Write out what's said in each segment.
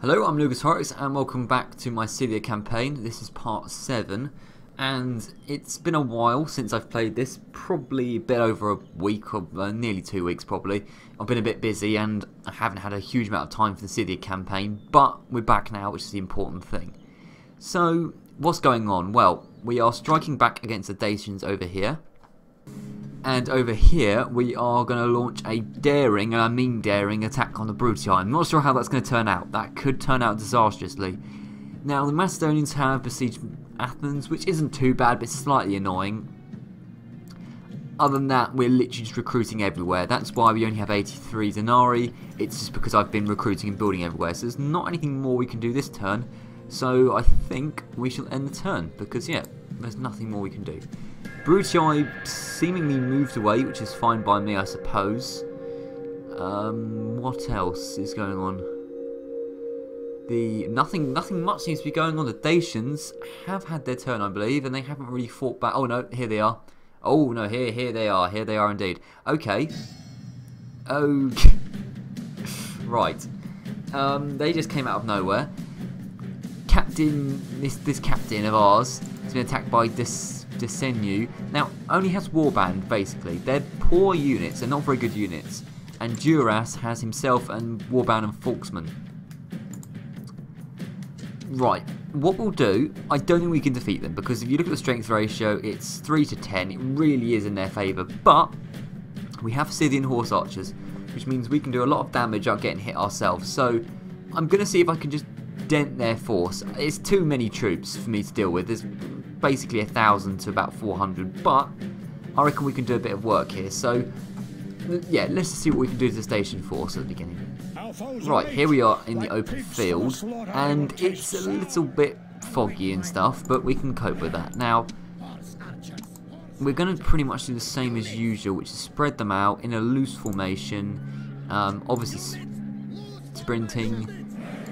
Hello, I'm Lucas Horrocks and welcome back to my Scythia campaign. This is part 7 and it's been a while since I've played this, probably a bit over a week or nearly 2 weeks probably. I've been a bit busy and I haven't had a huge amount of time for the Scythia campaign, but we're back now, which is the important thing. So, what's going on? Well, we are striking back against the Dacians over here. And over here, we are going to launch a daring, and I mean daring, attack on the Brutii. I'm not sure how that's going to turn out. That could turn out disastrously. Now, the Macedonians have besieged Athens, which isn't too bad, but slightly annoying. Other than that, we're literally just recruiting everywhere. That's why we only have 83 denarii. It's just because I've been recruiting and building everywhere. So there's not anything more we can do this turn. So I think we shall end the turn, because, yeah, there's nothing more we can do. Brutii seemingly moved away, which is fine by me, I suppose. What else is going on? Nothing much seems to be going on. The Dacians have had their turn, I believe, and they haven't really fought back. Oh no, here they are. Oh no, here they are. Here they are indeed. Okay. Okay. Right. They just came out of nowhere. This captain of ours has been attacked by Dacians. Now, only has warband, basically. They're poor units, they're not very good units. And Duras has himself and warband and Folksman. Right, what we'll do, I don't think we can defeat them, because if you look at the strength ratio, it's 3 to 10. It really is in their favour, but we have Scythian horse archers, which means we can do a lot of damage without getting hit ourselves. So, I'm going to see if I can just dent their force. It's too many troops for me to deal with. There's basically 1,000 to about 400, but I reckon we can do a bit of work here. So, yeah, let's just see what we can do to the station force at the beginning. Right, here we are in the open field, and it's a little bit foggy and stuff, but we can cope with that. Now, we're going to pretty much do the same as usual, which is spread them out in a loose formation, obviously sprinting,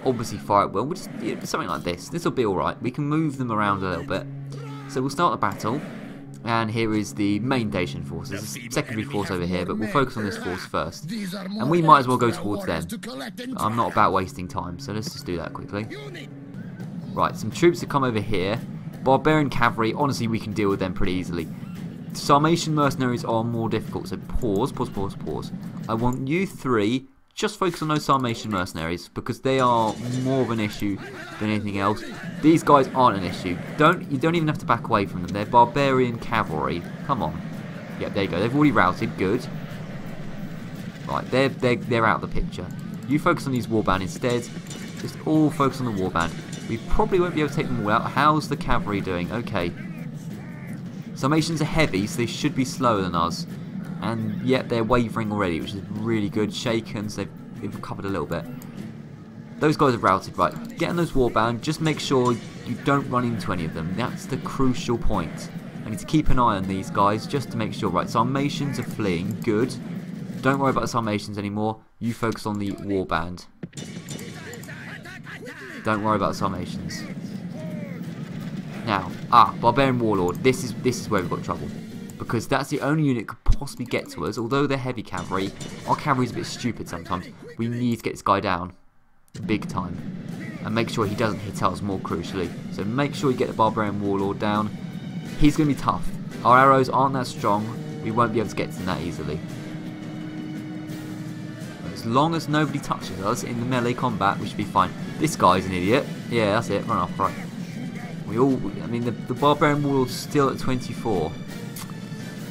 obviously fire at will. We'll just, yeah, something like this. This will be alright. We can move them around a little bit. So we'll start the battle, and here is the main Dacian force. There's a secondary force over here, but we'll focus on this force first. And we might as well go towards them. I'm not about wasting time, so let's just do that quickly. Right, some troops that come over here. Barbarian cavalry, honestly we can deal with them pretty easily. Sarmatian mercenaries are more difficult, so pause. I want you three, just focus on those Sarmatian mercenaries, because they are more of an issue than anything else. These guys aren't an issue. You don't even have to back away from them. They're barbarian cavalry. Come on. Yep, there you go. They've already routed. Good. Right, they're out of the picture. You focus on these warband instead. Just all focus on the warband. We probably won't be able to take them all out. How's the cavalry doing? Okay. Sarmatians are heavy, so they should be slower than us. And yet they're wavering already, which is really good. Shaken, so they've recovered a little bit. Those guys are routed. Right, get on those warband. Just make sure you don't run into any of them. That's the crucial point. I need to keep an eye on these guys just to make sure. Right, Sarmatians are fleeing. Good. Don't worry about the Sarmatians anymore. You focus on the warband. Don't worry about the Sarmatians. Now, Barbarian Warlord. This is where we've got trouble. Because that's the only unit that could possibly get to us. Although they're heavy cavalry, our cavalry's a bit stupid sometimes. We need to get this guy down. Big time. And make sure he doesn't hit us, more crucially. So make sure you get the Barbarian Warlord down. He's going to be tough. Our arrows aren't that strong. We won't be able to get to them that easily. As long as nobody touches us in the melee combat, we should be fine. This guy's an idiot. Yeah, that's it. Run off. Right. I mean, the Barbarian Warlord's still at 24.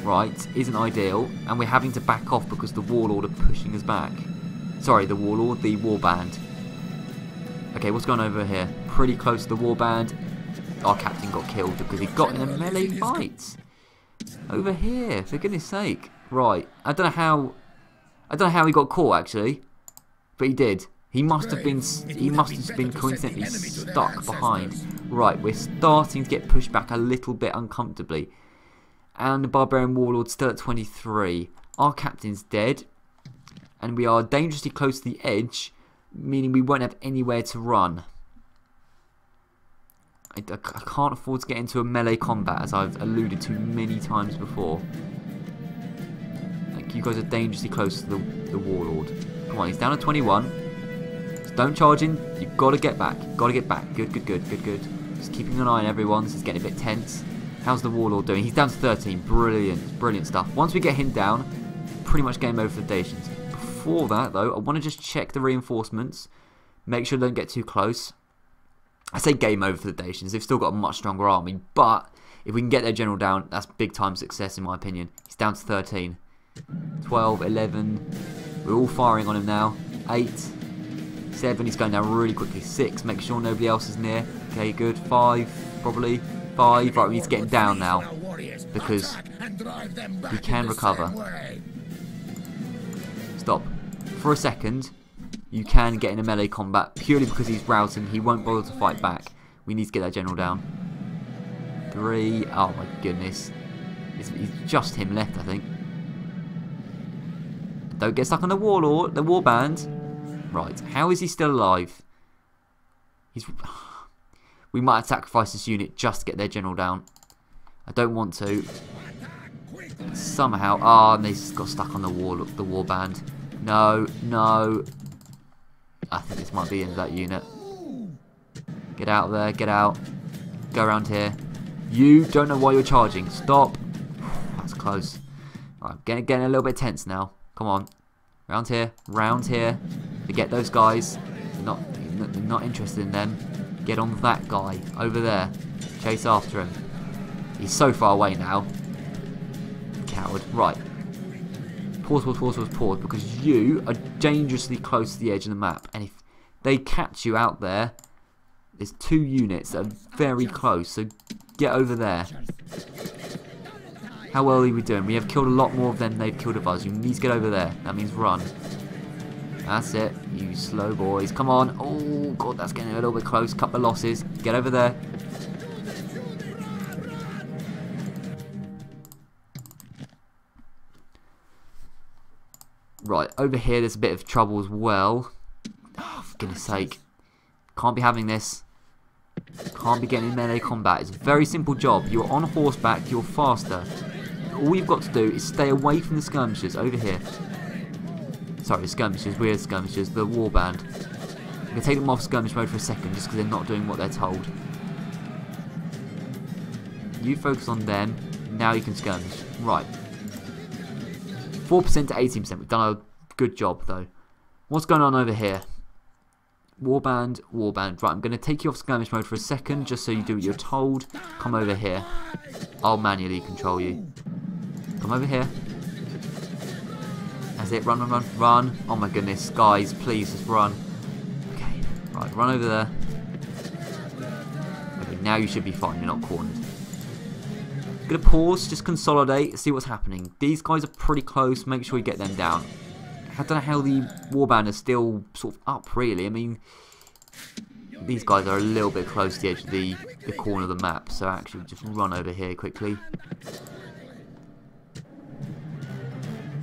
Right, isn't ideal, and we're having to back off because the Warlord are pushing us back. Sorry, the Warlord, the Warband. Okay, what's going on over here? Pretty close to the Warband. Our captain got killed because he got in a melee fight. Over here, for goodness sake. Right, I don't know how he got caught actually, but he did. He must have been coincidentally stuck behind. Right, we're starting to get pushed back a little bit uncomfortably. And the Barbarian Warlord's still at 23. Our captain's dead. And we are dangerously close to the edge, meaning we won't have anywhere to run. I can't afford to get into a melee combat, as I've alluded to many times before. Like, you guys are dangerously close to the Warlord. Come on, he's down at 21. Don't charge in. You've got to get back. Got to get back. Good. Just keeping an eye on everyone. So it's getting a bit tense. How's the Warlord doing? He's down to 13. Brilliant stuff. Once we get him down, pretty much game over for the Dacians. Before that, though, I want to just check the reinforcements. Make sure they don't get too close. I say game over for the Dacians. They've still got a much stronger army, but if we can get their general down, that's big time success in my opinion. He's down to 13. 12, 11. We're all firing on him now. 8, 7. He's going down really quickly. 6. Make sure nobody else is near. Okay, good. 5, probably. 5. Right, we need to get him down now because we can recover. Stop. For a second, you can get in a melee combat purely because he's routing. He won't bother to fight back. We need to get that general down. 3. Oh my goodness. It's just him left, I think. Don't get stuck on the Warlord, the Warband. Right, how is he still alive? We might have sacrificed this unit just to get their general down. I don't want to. Somehow, and they just got stuck on the Warband. No. I think this might be into that unit. Get out there, get out. Go around here. You don't know why you're charging. Stop. That's close. Alright, getting a little bit tense now. Come on. Round here. Forget those guys. You're not interested in them. Get on that guy over there. Chase after him. He's so far away now. Coward. Right. Pause, because you are dangerously close to the edge of the map. And if they catch you out there, there's 2 units that are very close. So get over there. How well are we doing? We have killed a lot more of them than they've killed of us. You need to get over there. That means run. That's it. You slow boys. Come on. Oh, God, that's getting a little bit close. Couple of losses. Get over there. Right, over here there's a bit of trouble as well. Oh, for goodness sake. Can't be having this. Can't be getting in melee combat. It's a very simple job. You're on horseback, you're faster. All you've got to do is stay away from the skirmishers over here. Sorry, skirmishers, weird skirmishers, the warband. I'm going to take them off skirmish mode for a second just because they're not doing what they're told. You focus on them, now you can skirmish. Right. 4% to 18%. We've done a good job though. What's going on over here? Warband. Right, I'm going to take you off skirmish mode for a second just so you do what you're told. Come over here. I'll manually control you. Come over here. That's it. Run. Oh my goodness. Guys, please just run. Okay. Right, run over there. Okay, now you should be fine. You're not cornered. Gonna pause, just consolidate, see what's happening. These guys are pretty close, make sure you get them down. I don't know how the warband is still sort of up, really. I mean, these guys are a little bit close to the edge of the corner of the map, so actually just run over here quickly.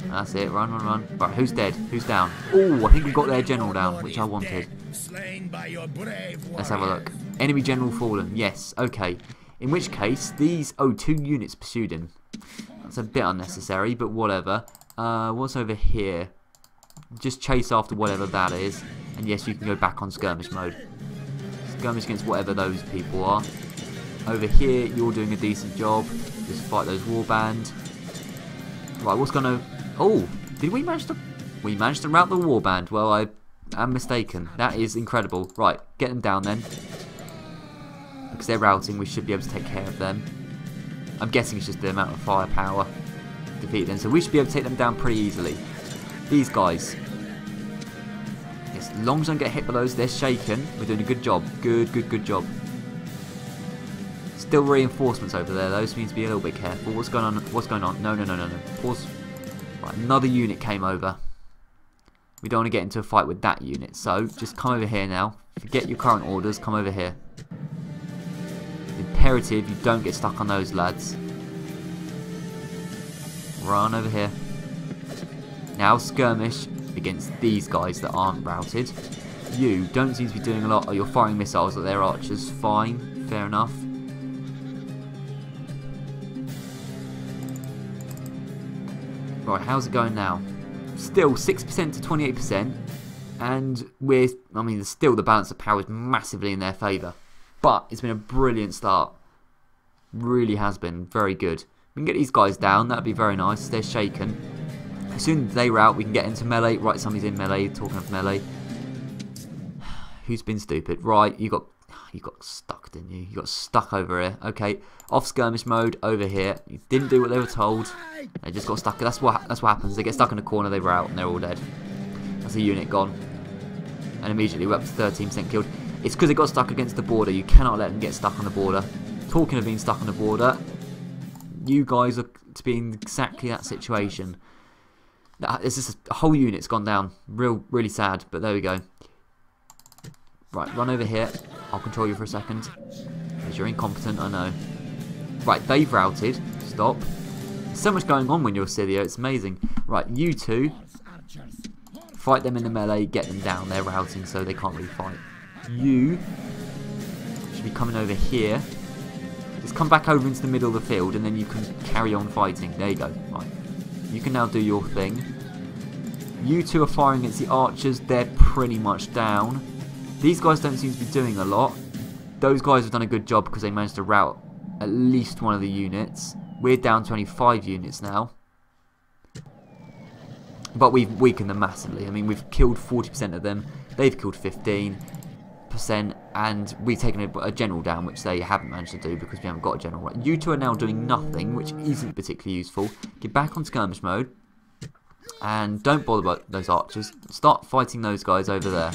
That's it, run. Right, who's dead? Who's down? Oh, I think we got their general down, which I wanted. Let's have a look. Enemy general fallen, yes, okay. In which case, these... Oh, 2 units pursued him. That's a bit unnecessary, but whatever. What's over here? Just chase after whatever that is. And yes, you can go back on skirmish mode. Skirmish against whatever those people are. Over here, you're doing a decent job. Just fight those warband. Right, what's going to... Oh, did we manage to... We managed to rout the warband. Well, I am mistaken. That is incredible. Right, get them down then. Because they're routing, we should be able to take care of them. I'm guessing it's just the amount of firepower to defeat them, so we should be able to take them down pretty easily. These guys, as long as I don't get hit by those, they're shaken. We're doing a good job. Good job. Still reinforcements over there though, so we need to be a little bit careful. What's going on? No. Pause. Right, another unit came over. We don't want to get into a fight with that unit, so just come over here now. Forget your current orders, come over here. Imperative you don't get stuck on those lads. Run over here. Now skirmish against these guys that aren't routed. You don't seem to be doing a lot. Oh, you're firing missiles at their archers. Fine, fair enough. Right, how's it going now? Still 6% to 28%. And I mean, still the balance of power is massively in their favour. But it's been a brilliant start. Really has been. Very good. We can get these guys down. That would be very nice. They're shaken. As soon as they were out, we can get into melee. Right, somebody's in melee. Talking of melee. Who's been stupid? Right, you got stuck, didn't you? You got stuck over here. Okay, off skirmish mode over here. You didn't do what they were told. They just got stuck. That's what happens. They get stuck in a corner. They were out and they're all dead. That's a unit gone. And immediately we're up to 13% killed. It's because it got stuck against the border. You cannot let them get stuck on the border. Talking of being stuck on the border, you guys are to be in exactly that situation. It's just a whole unit's gone down. Really sad, but there we go. Right, run over here. I'll control you for a second. Because you're incompetent, I know. Right, they've routed. Stop. There's so much going on when you're Scythia, it's amazing. Right, you two. Fight them in the melee, get them down. They're routing, so they can't really fight. You should be coming over here. Just come back over into the middle of the field, and then you can carry on fighting. There you go. Right. You can now do your thing. You two are firing against the archers. They're pretty much down. These guys don't seem to be doing a lot. Those guys have done a good job because they managed to rout at least one of the units. We're down 25 units now. But we've weakened them massively. I mean, we've killed 40% of them. They've killed 15%. And we've taken a general down, which they haven't managed to do because we haven't got a general. Right. You two are now doing nothing, which isn't particularly useful. Get back on skirmish mode. And don't bother about those archers. Start fighting those guys over there.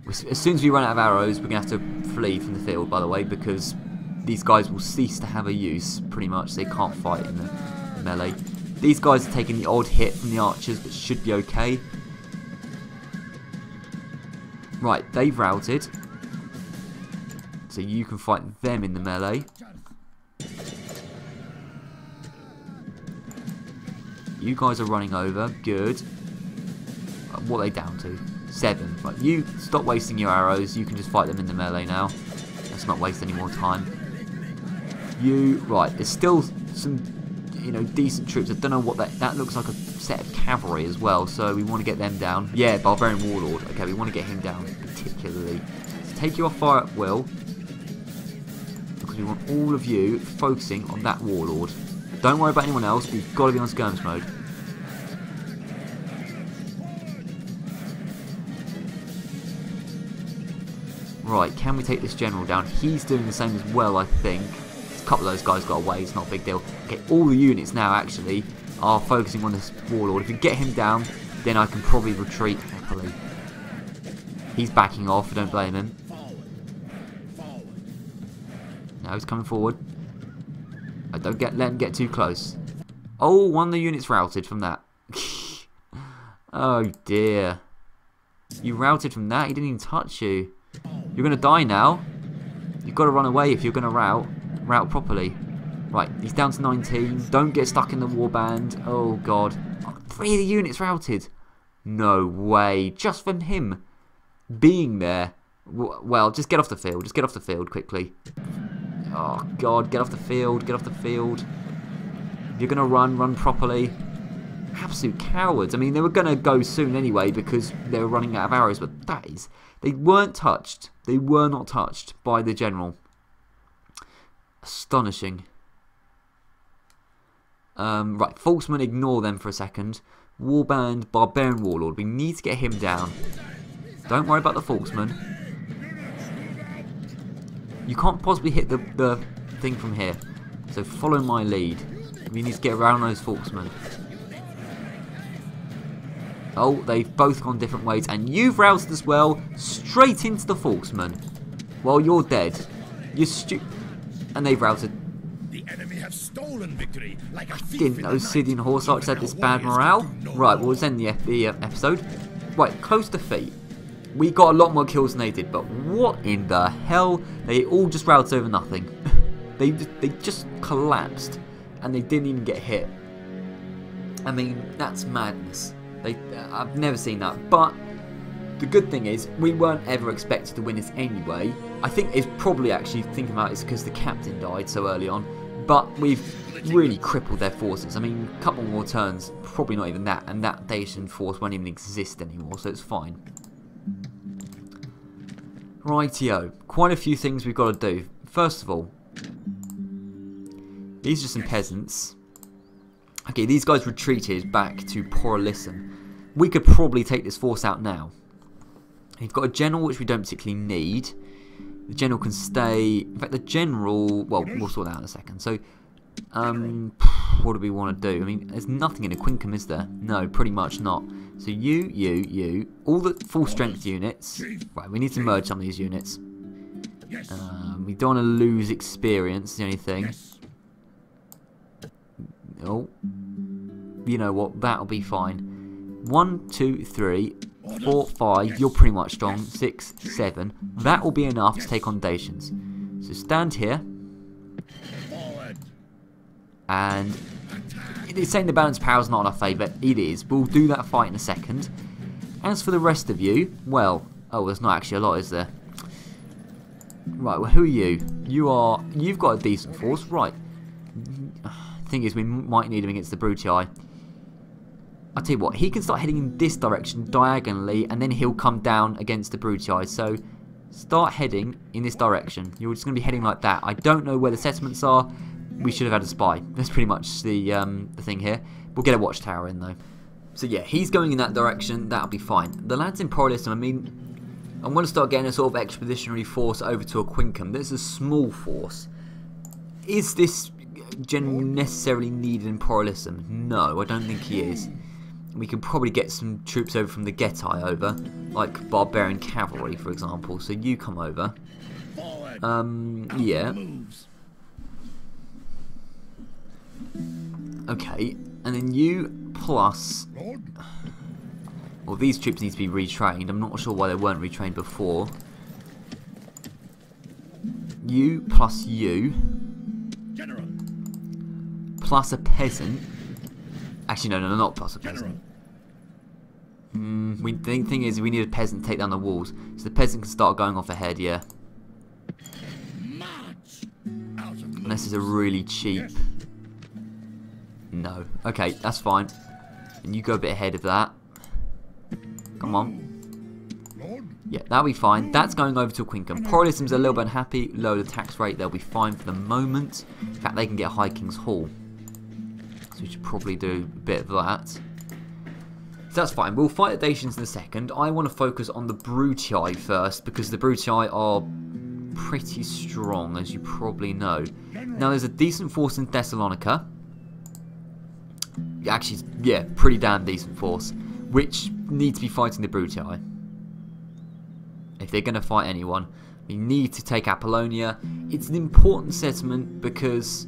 As soon as we run out of arrows, we're going to have to flee from the field, by the way, because these guys will cease to have a use, pretty much. They can't fight in the melee. These guys are taking the odd hit from the archers, but should be okay. Right, they've routed. So you can fight them in the melee. You guys are running over. Good. What are they down to? 7. Right, you stop wasting your arrows. You can just fight them in the melee now. Let's not waste any more time. Right, there's still some, decent troops. I don't know what that looks like, a set of cavalry as well, so we want to get them down. Yeah, Barbarian Warlord. Okay, we want to get him down particularly. So take you off fire at will, because we want all of you focusing on that Warlord. Don't worry about anyone else. We've got to be on skirmish mode. Right, can we take this general down? He's doing the same as well, I think. A couple of those guys got away, it's not a big deal. Okay, all the units now actually are focusing on this warlord. If we get him down, then I can probably retreat happily. He's backing off, I don't blame him. Now he's coming forward. I don't let him get too close. Oh, one of the units routed from that. Oh dear. You routed from that, he didn't even touch you. You're going to die now. You've got to run away if you're going to route properly. Right, he's down to 19. Don't get stuck in the warband. Oh, God. 3 of the units routed. No way. Just from him being there. Well, just get off the field. Just get off the field quickly. Oh, God. Get off the field. Get off the field. If you're going to run properly. Absolute cowards. I mean, they were going to go soon anyway because they were running out of arrows, but that is... They weren't touched. They were not touched by the general. Astonishing. Right, Falksman, ignore them for a second. Warband, Barbarian Warlord. We need to get him down. Don't worry about the Falksman. You can't possibly hit the thing from here. So follow my lead. We need to get around those Falksmen. Oh, they've both gone different ways. And you've routed as well. Straight into the Falksman. Well, you're dead. You're and they've routed. The enemy have stolen victory like a thief. Didn't know Scythian Horse Archers had this bad morale. Right, well, let's end the episode. Right, close defeat. We got a lot more kills than they did. But what in the hell? They all just routed over nothing. They just collapsed. And they didn't even get hit. I mean, that's madness. I've never seen that, but the good thing is we weren't ever expected to win this anyway. I think it's probably actually thinking about it's because the captain died so early on, But we've really crippled their forces. I mean, a couple more turns, probably not even that, and that Dacian force won't even exist anymore, so it's fine. Rightio, quite a few things we've got to do. First of all, these are some peasants. Okay, these guys retreated back to Porolissum. We could probably take this force out now. We've got a general which we don't particularly need. The general can stay. In fact, the general. Well, we'll sort that out in a second. So, what do we want to do? I mean, there's nothing in a Quincum, is there? No, pretty much not. So you, all the full strength units. Right, we need to merge some of these units. We don't want to lose experience. The only thing. Oh, you know what? That'll be fine. 1, 2, 3, 4, 5. You're pretty much strong. 6, 7. That will be enough to take on Dacians. So stand here. And it's saying the balance power is not in our favour. It is. We'll do that fight in a second. As for the rest of you, well, oh, there's not actually a lot, is there? Right. Well, who are you? You've got a decent force, right? Thing is, we might need him against the Brutii. I'll tell you what, he can start heading in this direction diagonally, and then he'll come down against the Brutii. So, start heading in this direction. You're just going to be heading like that. I don't know where the settlements are. We should have had a spy. That's pretty much the thing here. We'll get a watchtower in, though. So, yeah, he's going in that direction. That'll be fine. The lads in Porolissum, I mean, I'm going to start getting a sort of expeditionary force over to a Quincum. There's a small force. Is this general necessarily needed in Porolissum? No, I don't think he is. We can probably get some troops over from the Getae over, like barbarian cavalry, for example. So you come over. Yeah. Okay, and then you plus. Well, these troops need to be retrained. I'm not sure why they weren't retrained before. You plus you. Plus a peasant. Actually, no, not plus a peasant. The thing is, we need a peasant to take down the walls. So the peasant can start going off ahead, yeah. Unless it's a really cheap. No. Okay, that's fine. And you go a bit ahead of that. Come on. Yeah, that'll be fine. That's going over to a Quincum. Porolissum's a little bit unhappy. Lower the tax rate. They'll be fine for the moment. In fact, they can get High King's Hall. So we should probably do a bit of that. So that's fine. We'll fight the Dacians in a second. I want to focus on the Brutii first, because the Brutii are pretty strong, as you probably know. Now, there's a decent force in Thessalonica. Actually, yeah, pretty damn decent force, which need to be fighting the Brutii. If they're going to fight anyone, we need to take Apollonia. It's an important settlement because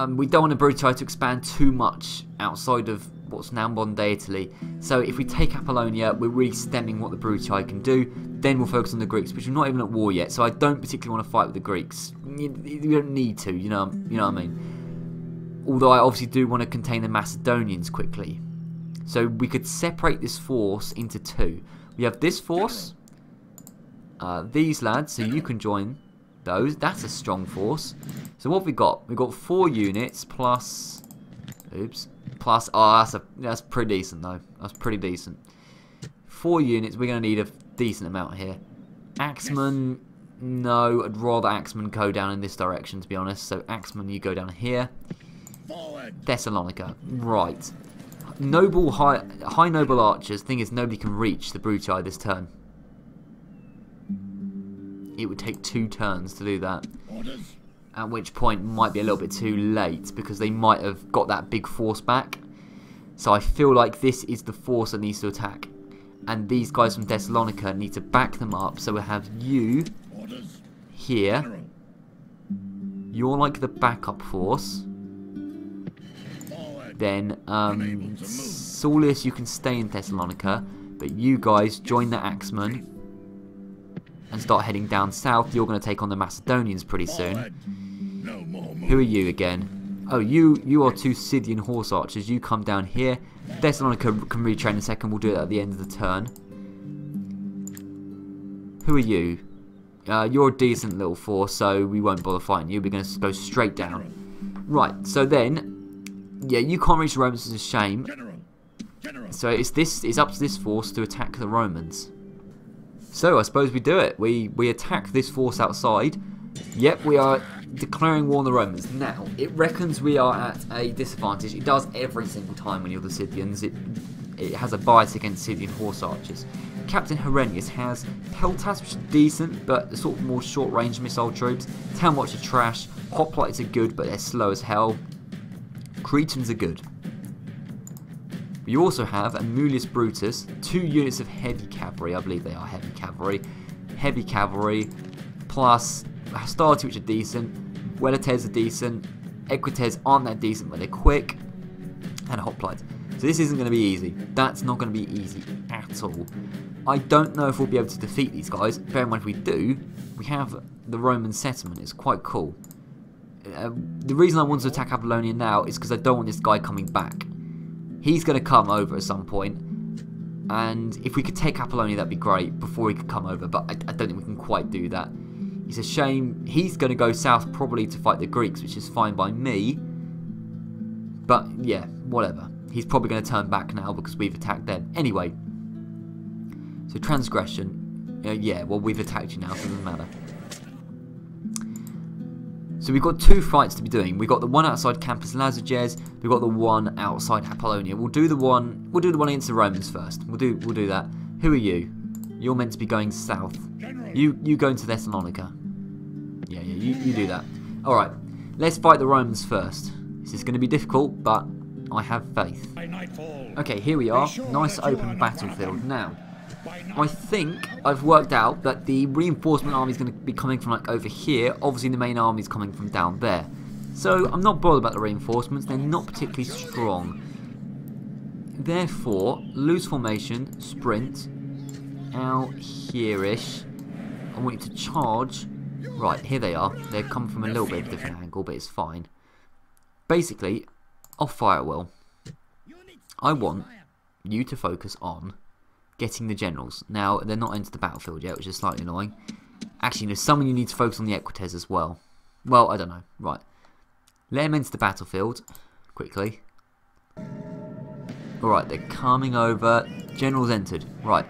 we don't want the Brutii to expand too much outside of what's now modern day Italy. So if we take Apollonia, we're really stemming what the Brutii can do. Then we'll focus on the Greeks, which are not even at war yet. So I don't particularly want to fight with the Greeks. You don't need to, you know what I mean. Although I obviously do want to contain the Macedonians quickly. So we could separate this force into two. We have this force, these lads, so you can join those. That's a strong force. So what have we got? We've got 4 units plus... Oops. Plus... Oh, that's pretty decent, though. That's pretty decent. 4 units. We're going to need a decent amount here. Axemen... No, I'd rather Axemen go down in this direction, to be honest. So Axemen, you go down here. Thessalonica. Right. Noble, high noble archers. Thing is, nobody can reach the Brutii this turn. It would take 2 turns to do that. At which point might be a little bit too late, because they might have got that big force back. So I feel like this is the force that needs to attack. And these guys from Thessalonica need to back them up. So we have you here. You're like the backup force. Then Saulius, you can stay in Thessalonica, but you guys join the Axemen and start heading down south. You're going to take on the Macedonians pretty soon. Who are you again? Oh, you are 2 Scythian horse archers. You come down here. Thessalonica can retrain in a second. We'll do it at the end of the turn. Who are you? You're a decent little force, so we won't bother fighting you. We're going to go straight down. Right, so then, yeah, you can't reach the Romans, it's a shame. So it's up to this force to attack the Romans. So I suppose we do it. We attack this force outside. Yep, we are declaring war on the Romans. Now, it reckons we are at a disadvantage. It does every single time when you're the Scythians. It has a bias against Scythian horse archers. Captain Herennius has Peltas, which is decent, but sort of more short-range missile troops. Town Watch are trash. Hoplites are good, but they're slow as hell. Cretans are good. We also have Amulius Brutus, 2 units of heavy cavalry. I believe they are heavy cavalry. Heavy cavalry, plus Hastati, which are decent. Velites are decent. Equites aren't that decent, but they're quick. And hoplites. So this isn't going to be easy. That's not going to be easy at all. I don't know if we'll be able to defeat these guys. Bear in mind, if we do, we have the Roman settlement. It's quite cool. The reason I want to attack Apollonia now is because I don't want this guy coming back. He's going to come over at some point, and if we could take Apollonia, that'd be great before he could come over, but I don't think we can quite do that. It's a shame. He's going to go south probably to fight the Greeks, which is fine by me, but yeah, whatever. He's probably going to turn back now because we've attacked them. Anyway, so transgression, yeah, well, we've attacked you now, so it doesn't matter. So we've got 2 fights to be doing. We've got the one outside Campus Lazyges. We've got the one outside Apollonia. We'll do the one against the Romans first. We'll do that. Who are you? You're meant to be going south. You go into Thessalonica. Yeah, you do that. All right, let's fight the Romans first. This is going to be difficult, but I have faith. Okay, here we are. Nice open battlefield. Now, I think I've worked out that the reinforcement army is going to be coming from like over here. Obviously the main army is coming from down there. So I'm not bothered about the reinforcements. They're not particularly strong. Therefore, loose formation, sprint, out here-ish. I want you to charge. Right, here they are. They're coming from a little bit of a different angle, but it's fine. Basically, I'll fire well. I want you to focus on getting the generals. Now, they're not into the battlefield yet, which is slightly annoying. Actually, there's someone you need to focus on the Equites as well. Well, I don't know. Right. Let them into the battlefield. Quickly. Alright, they're coming over. Generals entered. Right.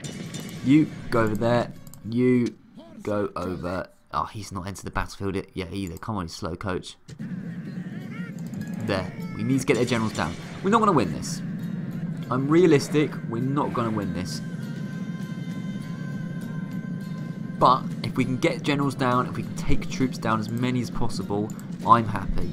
You go over there. You go over. Oh, he's not entered the battlefield yet either. Come on, you slow coach. There. We need to get their generals down. We're not going to win this. I'm realistic. We're not going to win this. But if we can get generals down, if we can take troops down, as many as possible, I'm happy.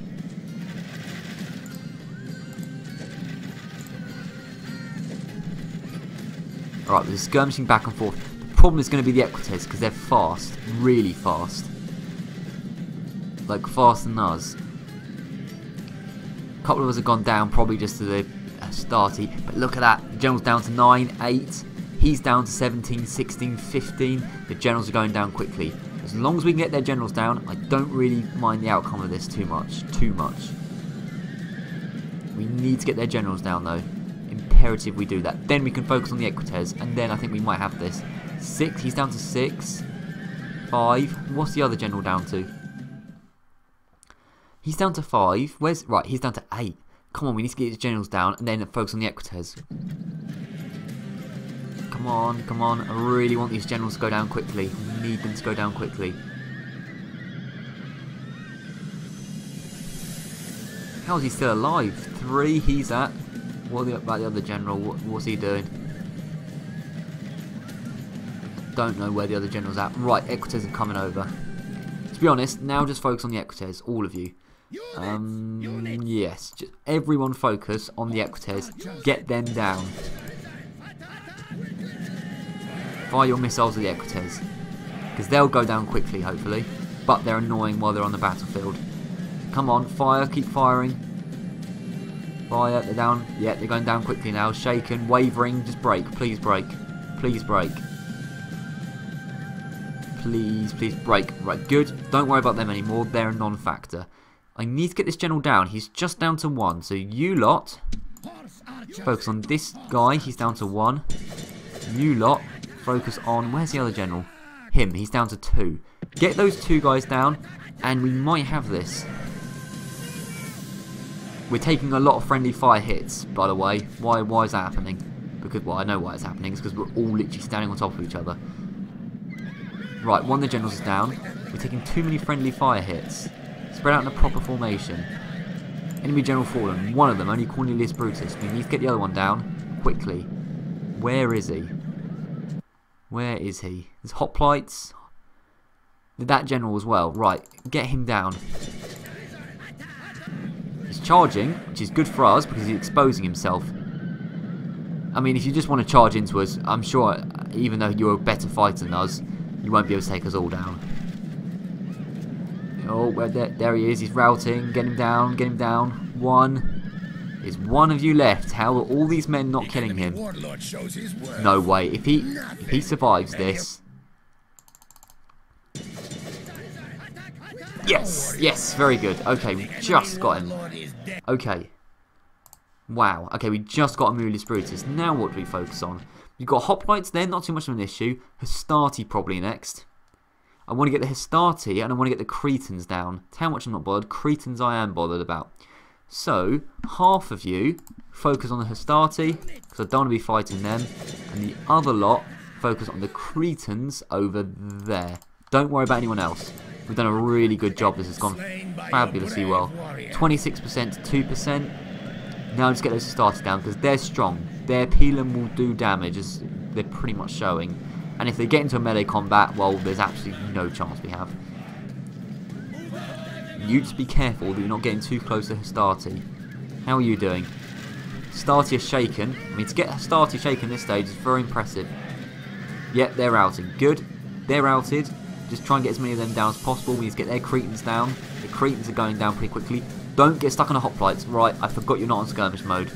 Alright, we're skirmishing back and forth. The problem is going to be the Equites, because they're fast. Really fast. Like, faster than us. A couple of us have gone down, probably just to the Hastati. But look at that. The general's down to 9, 8. He's down to 17, 16, 15. The generals are going down quickly. As long as we can get their generals down, I don't really mind the outcome of this too much. We need to get their generals down though. Imperative we do that. Then we can focus on the Equites, and then I think we might have this. 6, he's down to 6. 5, what's the other general down to? He's down to 5. Right, he's down to 8. Come on, we need to get his generals down, and then focus on the Equites. Come on, I really want these generals to go down quickly. We need them to go down quickly. How is he still alive? 3 he's at. What about the other general? What's he doing? Don't know where the other general's at. Right, Equites are coming over. To be honest, now just focus on the Equites, all of you. Yes, just everyone focus on the Equites. Get them down. Fire your missiles at the Equites, because they'll go down quickly, hopefully. But they're annoying while they're on the battlefield. Come on, fire, keep firing. Fire, they're down. Yeah, they're going down quickly now. Shaken, wavering, just break. Please break. Please break. Please break. Right, good. Don't worry about them anymore. They're a non-factor. I need to get this general down. He's just down to 1. So you lot, focus on this guy. He's down to 1. You lot, focus on... Where's the other general? Him. He's down to 2. Get those 2 guys down, and we might have this. We're taking a lot of friendly fire hits, by the way. Why is that happening? Because, well, I know why it's happening. It's because we're all literally standing on top of each other. Right, one of the generals is down. We're taking too many friendly fire hits. Spread out in a proper formation. Enemy general fallen. One of them, only Cornelius Brutus. We need to get the other one down quickly. Where is he? Where is he? There's hoplites. That general as well. Right, get him down. He's charging, which is good for us because he's exposing himself. I mean, if you just want to charge into us, I'm sure, even though you're a better fighter than us, you won't be able to take us all down. Oh, well, there he is. He's routing. Get him down. Get him down. One. There's one of you left. How are all these men not killing him? No way. If he survives this. Yes. Yes. Very good. Okay, we just got him. Okay. Wow. Okay, we just got Cornelius Brutus. Now what do we focus on? You've got hoplites there, not too much of an issue. Hastati probably next. I want to get the Hastati and I want to get the Cretans down. How much I'm not bothered. Cretans I am bothered about. So, half of you focus on the Hastati, because I don't want to be fighting them. And the other lot focus on the Cretans over there. Don't worry about anyone else. We've done a really good job. This has gone fabulously well. 26% to 2%. Now just get those Hastati down, because they're strong. Their Pelum will do damage, as they're pretty much showing. And if they get into a melee combat, well, there's absolutely no chance we have. You just be careful that you're not getting too close to Hastati. How are you doing? Hastati are shaken. I mean, to get Hastati shaken this stage is very impressive. Yep, they're routed. Good. They're routed. Just try and get as many of them down as possible. We need to get their Cretans down. The Cretans are going down pretty quickly. Don't get stuck on the hoplites. Right, I forgot you're not on skirmish mode.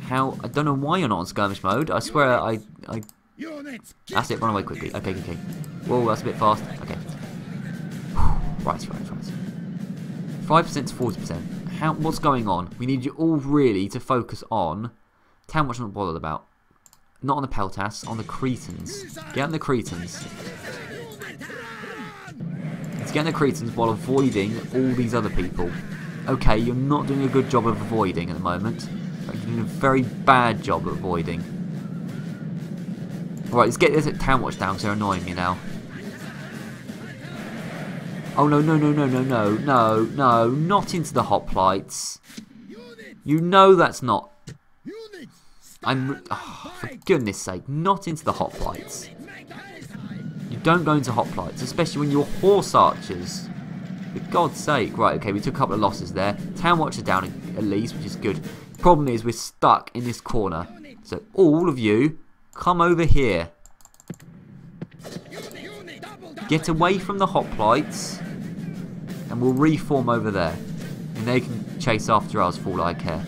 How? I don't know why you're not on skirmish mode. I swear I that's it, run away quickly. Okay. Whoa, that's a bit fast. Okay. Right. 5% to 40%. What's going on? We need you all really to focus on town watch not bothered about. Not on the Peltas, on the Cretans. Get on the Cretans. Let's get on the Cretans while avoiding all these other people. Okay, you're not doing a good job of avoiding at the moment. You're doing a very bad job of avoiding. Right, let's get this town watch down because they're annoying me now. Oh no, not into the hoplites. You know that's not... for goodness sake, not into the hoplites. You don't go into hoplites, especially when you're horse archers. For God's sake. Right, okay, we took a couple of losses there. Town watch are down at least, which is good. Problem is, we're stuck in this corner. So all of you, come over here. Get away from the hoplites, and we'll reform over there. And they can chase after us for all I care.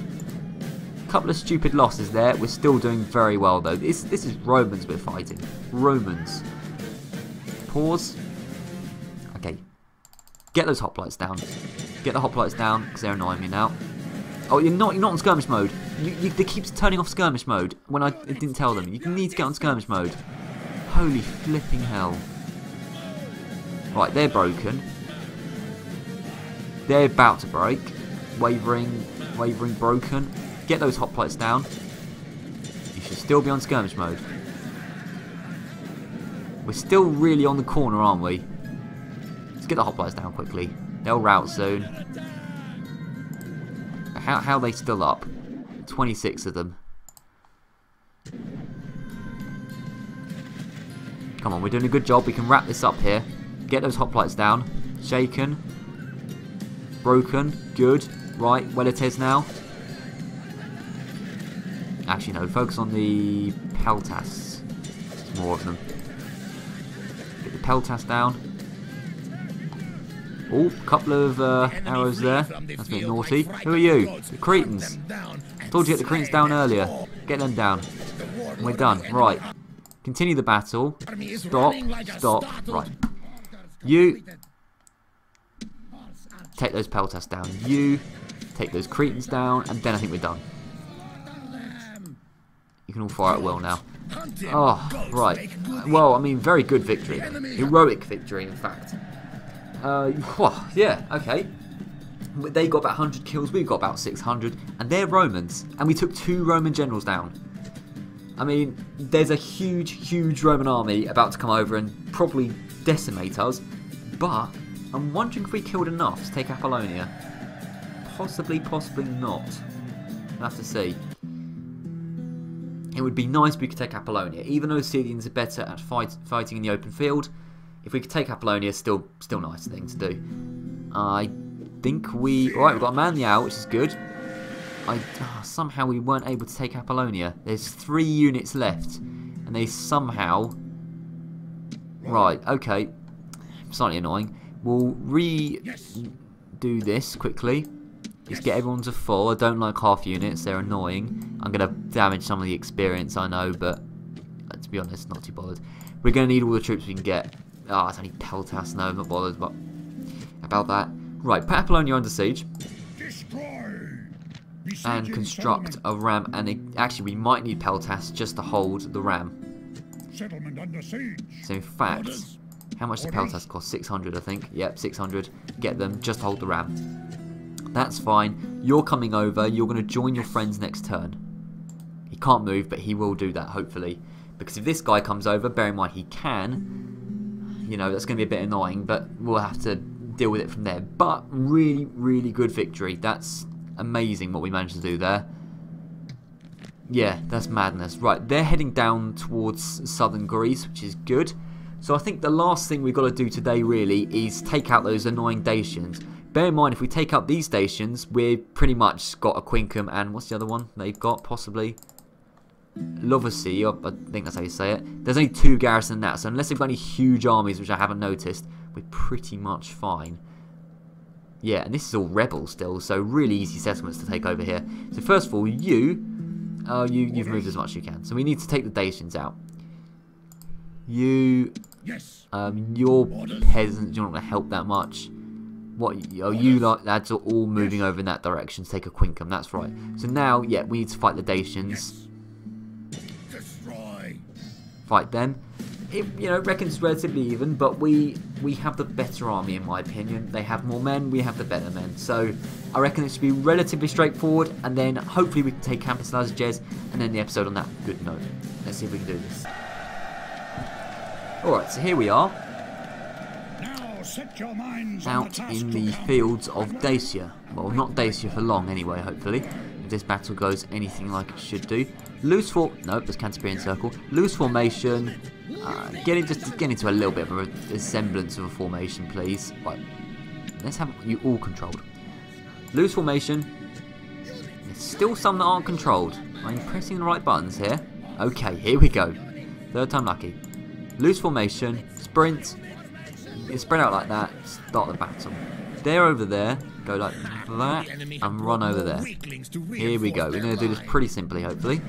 Couple of stupid losses there. We're still doing very well though. This is Romans we're fighting. Romans. Pause. Okay. Get those hoplites down. Get the hoplites down because they're annoying me now. Oh, you're not on skirmish mode. They keep turning off skirmish mode when I didn't tell them. You need to get on skirmish mode. Holy flipping hell. Right, they're broken. They're about to break. Wavering, broken. Get those hoplites down. You should still be on skirmish mode. We're still really on the corner, aren't we? Let's get the hoplites down quickly. They'll rout soon. How are they still up? 26 of them. Come on, we're doing a good job. We can wrap this up here. Get those hoplites down. Shaken. Broken. Good. Right, Weletes now. Actually, no. Focus on the Peltas. There's more of them. Get the Peltas down. Oh, a couple of arrows there. That's a bit naughty. Who are you? The Cretans. Told you to get the Cretans down earlier. Get them down. And we're done. Right. Continue the battle. Stop. Right. You take those Peltas down. You take those Cretans down. And then I think we're done. You can all fire at will now. Oh, right. Well, I mean, very good victory. Heroic victory, in fact. Yeah, okay. They got about 100 kills, we've got about 600, and they're Romans, and we took 2 Roman generals down. I mean, there's a huge Roman army about to come over and probably decimate us, but I'm wondering if we killed enough to take Apollonia. Possibly not. We'll have to see. It would be nice if we could take Apollonia, even though Scythians are better at fighting in the open field. If we could take Apollonia, still nice thing to do. I think we... Alright, we've got a man the hour, which is good. Somehow we weren't able to take Apollonia. There's 3 units left, and they somehow... Right, okay. Slightly annoying. We'll redo this quickly. Just get everyone to full. I don't like half units, they're annoying. I'm going to damage some of the experience, I know, but to be honest, not too bothered. We're going to need all the troops we can get. It's only Peltas, no, I'm not bothered but about that. Right, put Apollonia under siege. And construct a ram, and actually we might need Peltas just to hold the ram. Settlement under siege. So in fact, how much does Peltas cost? 600 I think. Yep, 600. Get them, just hold the ram. That's fine. You're coming over, you're going to join your friends next turn. He can't move, but he will do that hopefully. Because if this guy comes over, bear in mind he can, you know, that's going to be a bit annoying, but we'll have to deal with it from there. But really good victory. That's amazing what we managed to do there. Yeah, that's madness. Right, they're heading down towards southern Greece, which is good. So I think the last thing we've got to do today really is take out those annoying Dacians. Bear in mind, if we take out these Dacians, we've pretty much got a Quincum and what's the other one they've got, possibly? Lovasi, I think that's how you say it. There's only 2 garrisons in that, so unless they've got any huge armies, which I haven't noticed, we're pretty much fine. Yeah, and this is all rebels still, so really easy settlements to take over here. So first of all, you've moved as much as you can. So we need to take the Dacians out. Your peasants, you're not going to help that much. You lads are all moving over in that direction to take a Quincum, that's right. So now, yeah, we need to fight the Dacians. Fight them. It, reckons relatively even, but we have the better army in my opinion. They have more men, we have the better men. So I reckon it should be relatively straightforward, and then hopefully we can take Campus Lazyges and end the episode on that good note. Let's see if we can do this. Alright, so here we are. Set your minds out in the fields of Dacia. Well, not Dacia for long anyway, hopefully. If this battle goes anything like it should do. Nope, there's Canterbury circle. Loose formation. Get into a little bit of a semblance of a formation, please. Right. Let's have you all controlled. Loose formation. There's still some that aren't controlled. I'm pressing the right buttons here. Okay, here we go. 3rd time lucky. Loose formation. Sprint. You spread out like that, start the battle. They're over there, go like that, and run over there. Here we go, we're going to do this pretty simply, hopefully.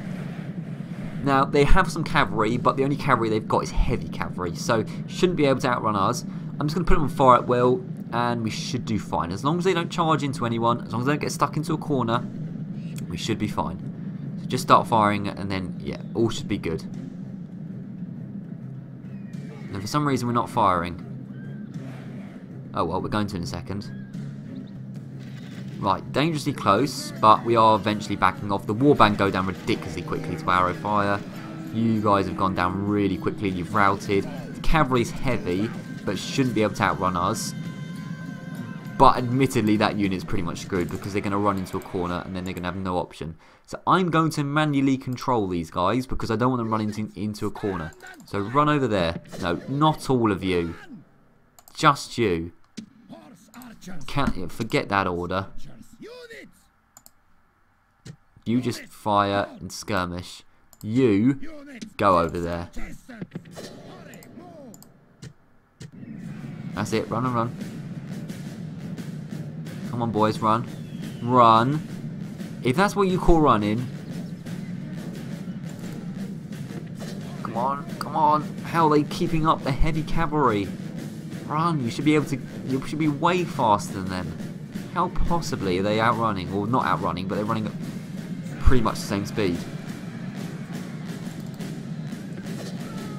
Now, they have some cavalry, but the only cavalry they've got is heavy cavalry, so shouldn't be able to outrun us. I'm just going to put them on fire at will, and we should do fine. As long as they don't charge into anyone, as long as they don't get stuck into a corner, we should be fine. So just start firing, and then, yeah, all should be good. And for some reason we're not firing. Oh well, we're going to in a second. Right, dangerously close, but we are eventually backing off. The warband go down ridiculously quickly to arrow fire. You guys have gone down really quickly, you've routed. The cavalry's heavy, but shouldn't be able to outrun us. But admittedly, that unit's pretty much screwed because they're going to run into a corner and then they're going to have no option. So I'm going to manually control these guys because I don't want them running into a corner. So run over there. No, not all of you. Just you. Forget that order. You just fire and skirmish. You go over there. That's it. Run and run. Come on, boys, run. Run. If that's what you call running. Come on, come on. How are they keeping up the heavy cavalry? Run. You should be able to. You should be way faster than them. How possibly are they outrunning? Or not outrunning, but they're running at pretty much the same speed.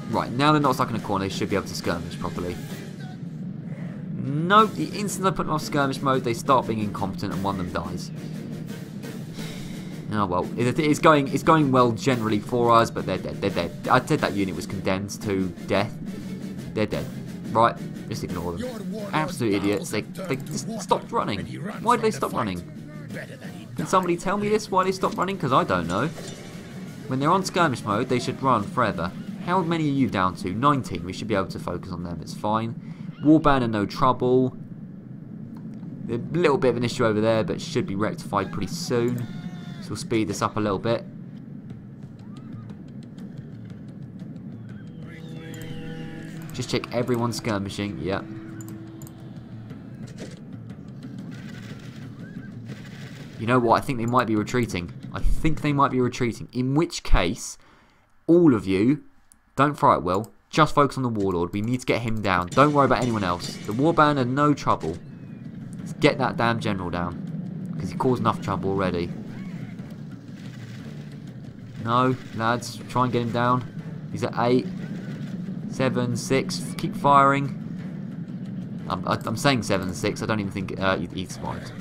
Right, now they're not stuck in a corner. They should be able to skirmish properly. No, the instant I put them off skirmish mode, they start being incompetent and one of them dies. Oh well, it's going well generally for us, but they're dead. They're dead. I said that unit was condemned to death. They're dead. Right, just ignore them. Absolute idiots. They just stopped running. Why did they stop running? Can somebody tell me this? Why they stopped running? Because I don't know. When they're on skirmish mode, they should run forever. How many are you down to? 19. We should be able to focus on them. It's fine. Warband are no trouble. A little bit of an issue over there, but should be rectified pretty soon. So we'll speed this up a little bit. Just check everyone skirmishing. Yeah. You know what? I think they might be retreating. In which case, all of you, don't throw at Will. Just focus on the Warlord. We need to get him down. Don't worry about anyone else. The Warband are no trouble. Let's get that damn general down. Because he caused enough trouble already. No, lads. Try and get him down. He's at 8. 7, 6. Keep firing. I'm saying 7, 6. I don't even think he's smart.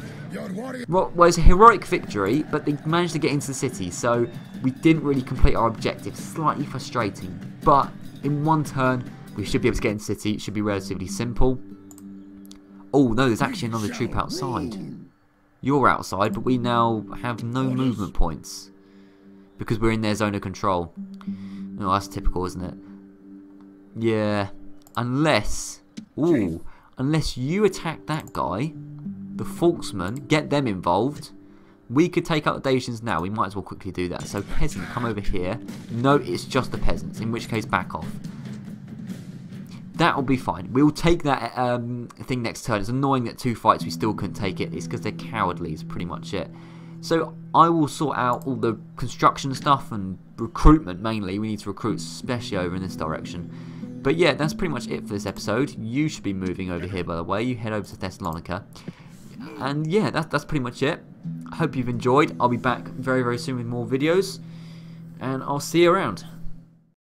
Well, it's a heroic victory, but they managed to get into the city, so we didn't really complete our objective. Slightly frustrating, but in one turn, we should be able to get into the city. It should be relatively simple. Oh no, there's actually another troop outside. You're outside, but we now have no movement points because we're in their zone of control. Oh, that's typical, isn't it? Yeah, unless you attack that guy, the Falksmen, get them involved. We could take out the Dacians now. We might as well quickly do that. So peasant, come over here. No, it's just the peasants. In which case, back off. That'll be fine. We'll take that thing next turn. It's annoying that 2 fights we still couldn't take it. It's because they're cowardly is pretty much it. So I will sort out all the construction stuff and recruitment mainly. We need to recruit, especially over in this direction. But yeah, that's pretty much it for this episode. You should be moving over here, by the way. You head over to Thessalonica. And yeah, that's pretty much it. I hope you've enjoyed. I'll be back very, very soon with more videos. And I'll see you around.